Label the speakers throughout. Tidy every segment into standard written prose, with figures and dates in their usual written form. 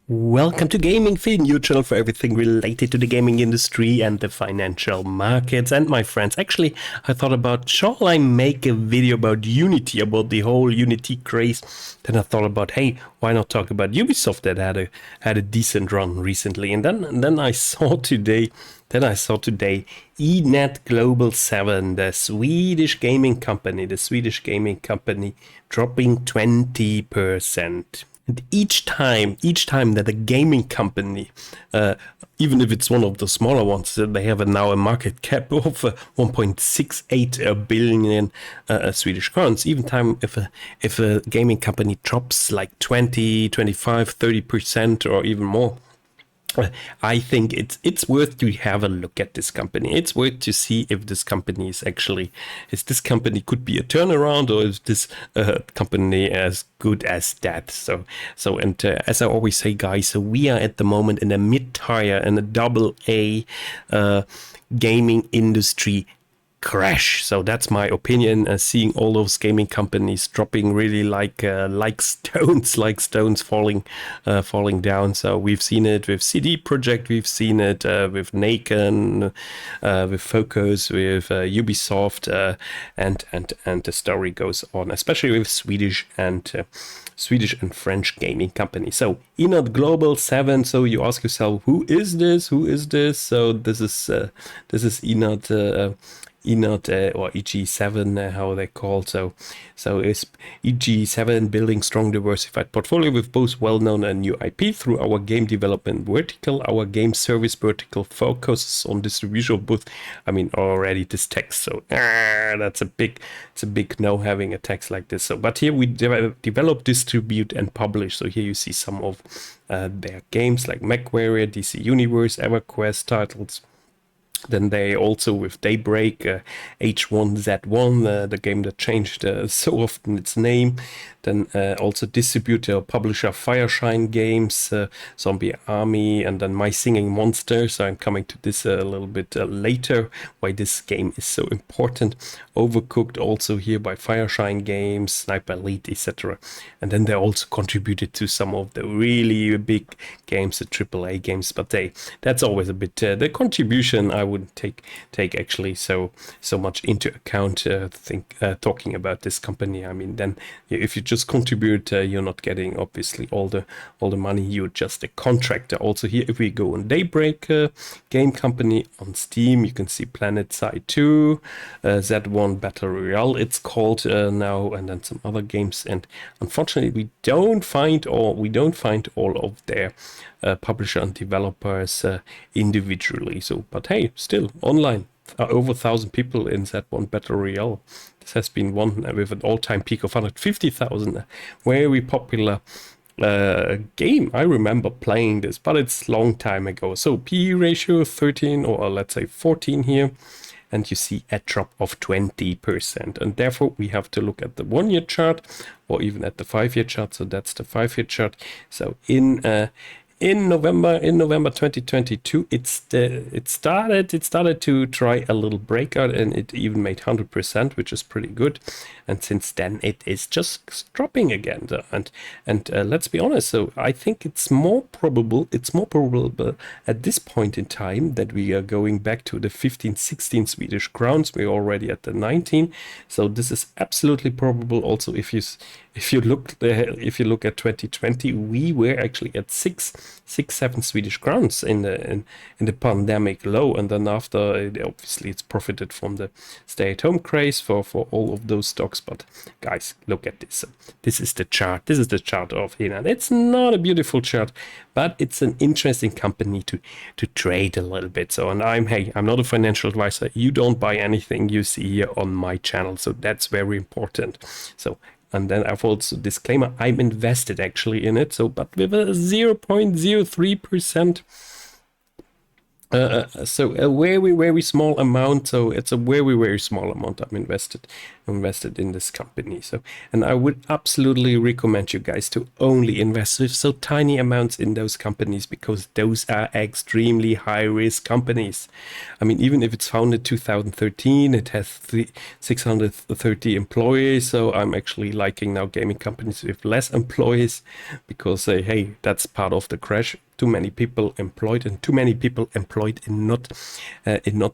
Speaker 1: Welcome to Gaming Film, your channel for everything related to the gaming industry and the financial markets. And my friends, actually, I thought about, shall I make a video about Unity, about the whole Unity craze? Then I thought about, hey, why not talk about Ubisoft that had a decent run recently? And then I saw today, ENAD Global 7, the Swedish gaming company, dropping 20%. And each time that a gaming company, even if it's one of the smaller ones, they have now a market cap of 1.68 billion Swedish crowns. Even time if a gaming company drops like 20, 25, 30% or even more, I think it's worth to have a look at this company. It's worth to see if this company this company could be a turnaround, or is this company as good as that? As I always say, guys, we are at the moment in a mid-tier and a double A gaming industry crash. So that's my opinion. Seeing all those gaming companies dropping really like stones falling down. So we've seen it with CD Projekt, we've seen it with Nacon, with Focus, with Ubisoft, and the story goes on, especially with Swedish and French gaming companies. So ENAD Global 7. So you ask yourself, who is this? So this is ENAD. Or EG7, how they called. So it's EG7 building strong diversified portfolio with both well-known and new IP through our game development vertical. Our game service vertical focuses on distribution of both. I mean, already this text. So it's a big no having a text like this. So, but here we develop, distribute, and publish. So here you see some of their games like MechWarrior, DC Universe, EverQuest titles. Then they also with Daybreak, H1Z1, the game that changed so often its name. Then also distributor, publisher Fireshine Games, Zombie Army, and then My Singing Monster. So I'm coming to this a little bit later, why this game is so important. Overcooked also here by Fireshine Games, Sniper Elite, etc. And then they also contributed to some of the really big games, the AAA games. But that's always a bit the contribution I wouldn't take actually so much into account. Talking about this company, I mean, then if you just contribute, you're not getting obviously all the money. You're just a contractor. Also here, if we go on Daybreak game company on Steam, you can see Planet Side 2, Z1 Battle Royale it's called now, and then some other games. And unfortunately, we don't find all of their publisher and developers individually. So, but hey, still online, over 1,000 people in Z1 Battle Royale. This has been one with an all-time peak of 150,000. Very popular game. I remember playing this, but it's a long time ago. So PE ratio 13, or let's say 14 here. And you see a drop of 20%. And therefore, we have to look at the 1-year chart, or even at the 5-year chart. So that's the 5-year chart. So in November 2022, it started to try a little breakout, and it even made 100%, which is pretty good. And since then, it is just dropping again. And let's be honest. So I think it's more probable at this point in time that we are going back to the 15, 16 Swedish crowns. We're already at the 19. So this is absolutely probable. Also, if you look at 2020, we were actually at 7 Swedish crowns in the pandemic low, and then after, obviously it's profited from the stay-at-home craze for all of those stocks. But guys, look at this. This is the chart. This is the chart of ENAD. It's not a beautiful chart, but it's an interesting company to trade a little bit. So, and I'm not a financial advisor. You don't buy anything you see here on my channel. So that's very important. So. And then I've also disclaimer, I'm invested actually in it. So, but with a 0.03% So a very, very small amount. So it's a very, very small amount I'm invested in this company. So, and I would absolutely recommend you guys to only invest with so tiny amounts in those companies, because those are extremely high risk companies. I mean, even if it's founded 2013, it has 630 employees. So I'm actually liking now gaming companies with less employees, because hey, that's part of the crash. Too many people employed, and too many people employed in not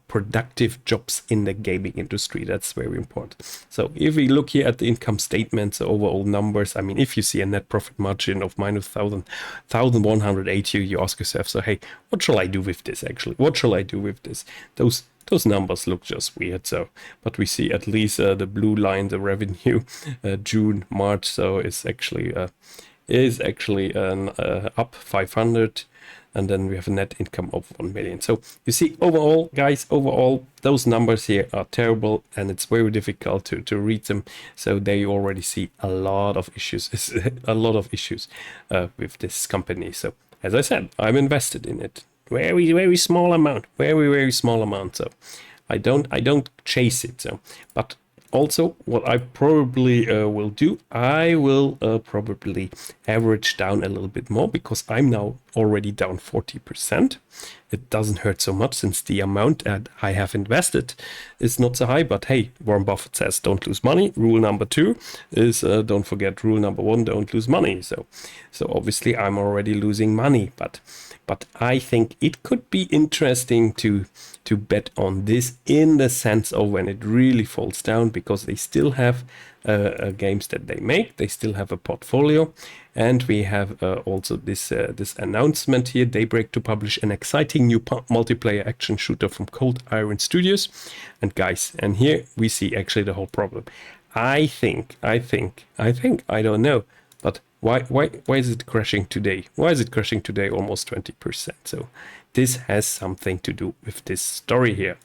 Speaker 1: productive jobs in the gaming industry. That's very important. So if we look here at the income statements, overall numbers, I mean, if you see a net profit margin of minus 1,180, you ask yourself, so hey, what shall I do with this actually? What shall I do with this? Those numbers look just weird. So, but we see at least the blue line, the revenue, June, March. So it's actually up 500, and then we have a net income of 1 million. So you see, overall, guys, those numbers here are terrible, and it's very difficult to read them. So there you already see a lot of issues, with this company. So as I said, I'm invested in it. Very, very small amount. Very, very small amount. So I don't chase it. So, but also, what I probably will do, I will probably average down a little bit more, because I'm now already down 40%. It doesn't hurt so much, since the amount that I have invested is not so high. But hey, Warren Buffett says don't lose money. Rule number 2 is don't forget rule number 1, don't lose money. So obviously I'm already losing money, but I think it could be interesting to bet on this, in the sense of when it really falls down, because they still have games that they make, they still have a portfolio, and we have also this announcement here, Daybreak to publish an exciting new multiplayer action shooter from Cold Iron Studios. And guys, and here we see actually the whole problem. I think, I don't know, but why is it crashing today? Why is it crashing today almost 20%? So this has something to do with this story here.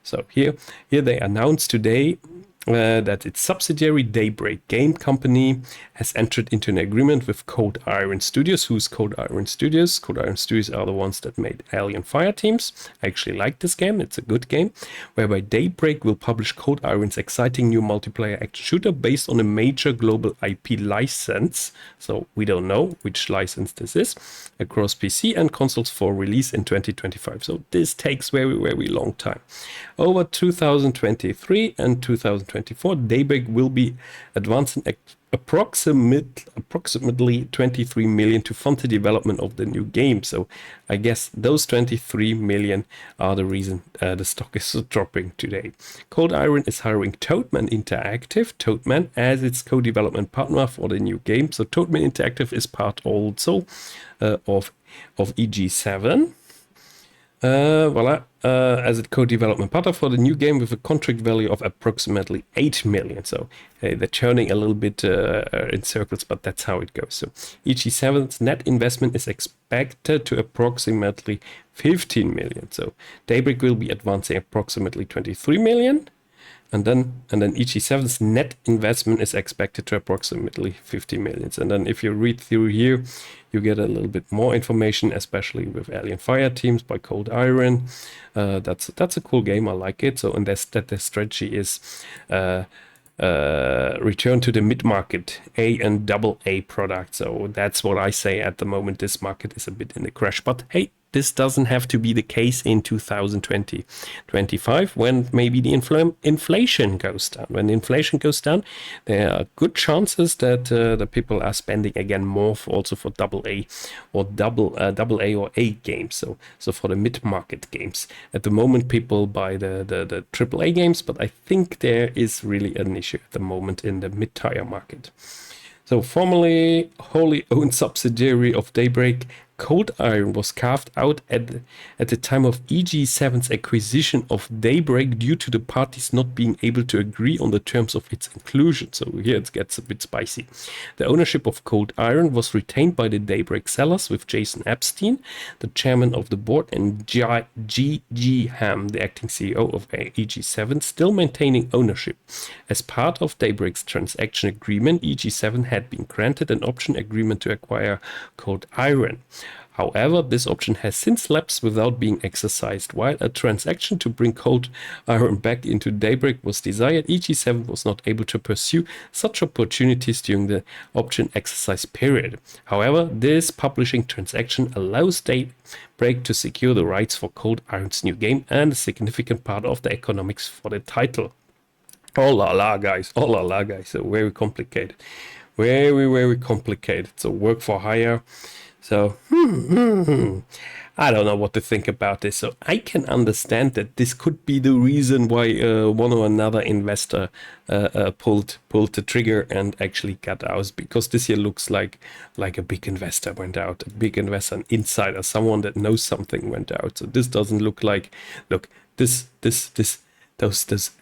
Speaker 1: So here they announced today that its subsidiary Daybreak Game Company has entered into an agreement with Cold Iron Studios. Who's Cold Iron Studios? Cold Iron Studios are the ones that made Alien Fireteams. I actually like this game. It's a good game. Whereby Daybreak will publish Cold Iron's exciting new multiplayer action shooter based on a major global IP license. So we don't know which license this is. Across PC and consoles for release in 2025. So this takes very, very long time. Over 2023 and 2024, Daybreak will be advancing approximately 23 million to fund the development of the new game. So I guess those 23 million are the reason the stock is dropping today. Cold Iron is hiring Toadman Interactive, Toadman as its co-development partner for the new game. So Toadman Interactive is part also of EG7. As a co-development partner for the new game with a contract value of approximately 8 million. So they're churning a little bit in circles, but that's how it goes. So EG7's net investment is expected to approximately 15 million. So Daybreak will be advancing approximately 23 million. And then EG7's net investment is expected to approximately 50 million. And then if you read through here, you get a little bit more information, especially with Alien Fireteams by Cold Iron. That's a cool game. I like it. So, and their strategy is return to the mid-market A and double A product. So that's what I say at the moment. This market is a bit in the crash, but hey, this doesn't have to be the case in 2025 when maybe the inflation goes down. When inflation goes down, there are good chances that the people are spending again more also for double A or double A or A games. So for the mid-market games. At the moment, people buy the triple A games, but I think there is really an issue at the moment in the mid-tier market. So formerly wholly owned subsidiary of Daybreak, Cold Iron was carved out at the time of EG7's acquisition of Daybreak due to the parties not being able to agree on the terms of its inclusion. So here it gets a bit spicy. The ownership of Cold Iron was retained by the Daybreak sellers, with Jason Epstein, the chairman of the board, and G.G. Ham, the acting CEO of EG7, still maintaining ownership. As part of Daybreak's transaction agreement, EG7 had been granted an option agreement to acquire Cold Iron. However, this option has since lapsed without being exercised. While a transaction to bring Cold Iron back into Daybreak was desired, EG7 was not able to pursue such opportunities during the option exercise period. However, this publishing transaction allows Daybreak to secure the rights for Cold Iron's new game and a significant part of the economics for the title. Oh la la, guys. Oh la la, guys. So very complicated. Very complicated. So work for hire. So, I don't know what to think about this. So I can understand that this could be the reason why one or another investor pulled the trigger and actually got out, because this here looks like a big investor went out, a big investor, an insider, someone that knows something went out. So this doesn't look like, look, those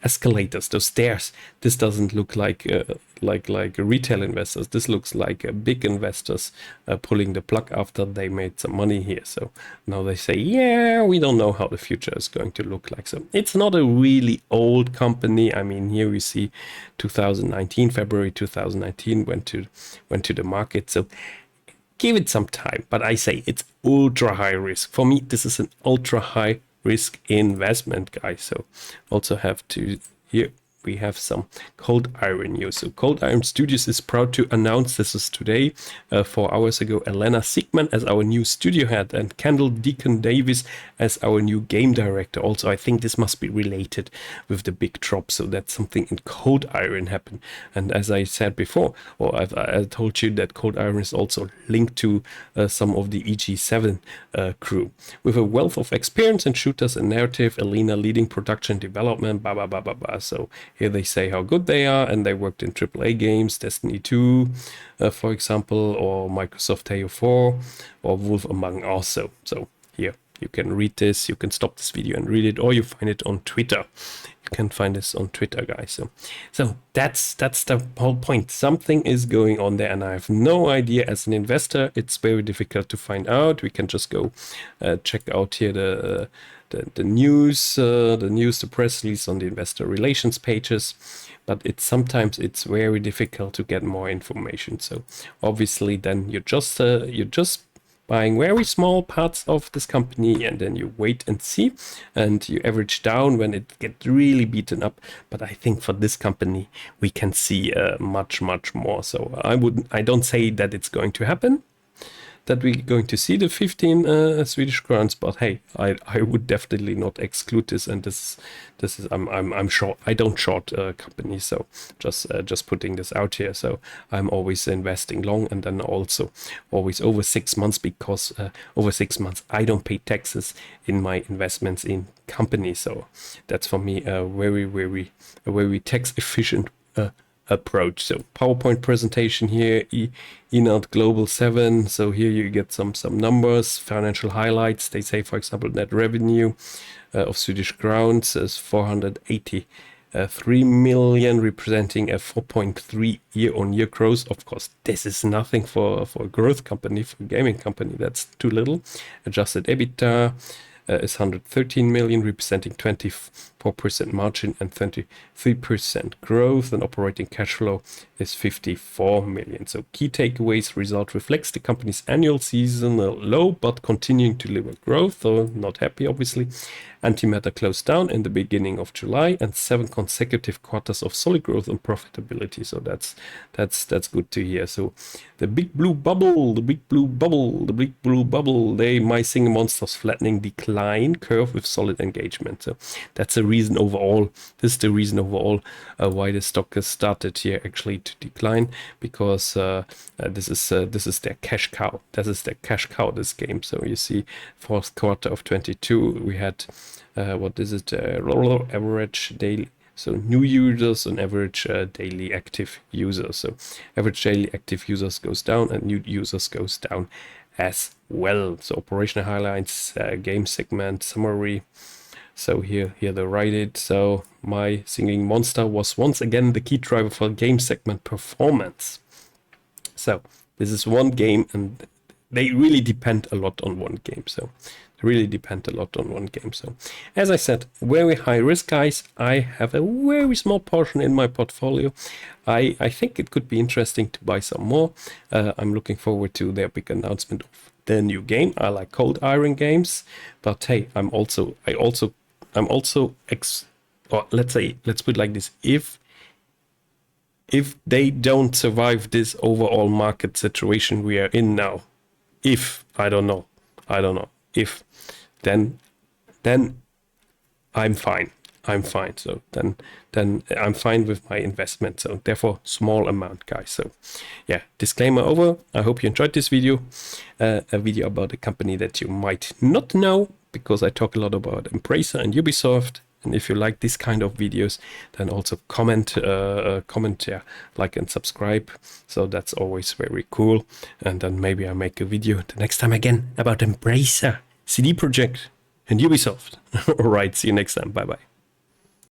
Speaker 1: escalators, those stairs. This doesn't look like retail investors. This looks like big investors pulling the plug after they made some money here. So now they say, yeah, we don't know how the future is going to look like. So it's not a really old company. I mean, here we see 2019, February 2019 went to the market. So give it some time. But I say it's ultra high risk. For me, this is an ultra high risk investment, guys. So also have to, here we have some Cold Iron news. So Cold Iron Studios is proud to announce, this is today, 4 hours ago, Elena Sigman as our new studio head and Kendall Deacon Davis as our new game director. Also, I think this must be related with the big drop, so that something in Cold Iron happened. And as I said before, or I told you that Cold Iron is also linked to some of the EG7 crew. With a wealth of experience in shooters and narrative, Elena leading production development, blah, blah, blah, blah, blah. So here they say how good they are, and they worked in AAA games, Destiny 2, for example, or Microsoft Halo 4, or Wolf Among Us. So here you can read this, you can stop this video and read it, or you find it on Twitter. You can find this on Twitter, guys. So that's the whole point. Something is going on there, and I have no idea. As an investor, it's very difficult to find out. We can just go check out here the news, the press release on the investor relations pages, but sometimes it's very difficult to get more information. So obviously, then you're just buying very small parts of this company, and then you wait and see, and you average down when it gets really beaten up. But I think for this company, we can see much more. So I don't say that it's going to happen, that we're going to see the 15 Swedish crowns, but hey, I would definitely not exclude this, and this is I'm short. I don't short companies, so just putting this out here. So I'm always investing long, and then also always over 6 months, because over 6 months I don't pay taxes in my investments in companies. So that's for me a very tax efficient approach. So PowerPoint presentation here, ENAD Global 7. So here you get some numbers, financial highlights. They say, for example, net revenue of Swedish crowns is 483 million, representing a 4.3 year-on-year growth. Of course, this is nothing for a growth company, for a gaming company. That's too little. Adjusted EBITDA is 113 million, representing 24% margin and 23% growth, and operating cash flow is 54 million. So key takeaways: result reflects the company's annual seasonal low, but continuing to deliver growth, though not happy, obviously. Antimatter closed down in the beginning of July, and 7 consecutive quarters of solid growth and profitability. So that's good to hear. So the big blue bubble, my singing monsters flattening decline curve with solid engagement. So that's a reason overall. This is the reason overall why the stock has started here actually to decline, because this is their cash cow. This is their cash cow, this game. So you see, fourth quarter of 22, we had what is it? Average daily. So new users and average daily active users. So average daily active users goes down, and new users goes down as well. So operational highlights, game segment summary. So here they write it. So my singing monster was once again the key driver for game segment performance. So this is one game, and they really depend a lot on one game. So as I said, very high risk, guys. I have a very small portion in my portfolio. I think it could be interesting to buy some more. I'm looking forward to their big announcement of the new game. I like Cold Iron games, but hey, let's put it like this: if they don't survive this overall market situation we are in now, I don't know, then I'm fine. So then I'm fine with my investment. So therefore, small amount, guys. So yeah, disclaimer over. I hope you enjoyed this video, a video about a company that you might not know, because I talk a lot about Embracer and Ubisoft. And if you like this kind of videos, then also comment, like and subscribe. So that's always very cool. And then maybe I make a video the next time again about Embracer, CD Projekt, and Ubisoft. All right, see you next time. Bye bye.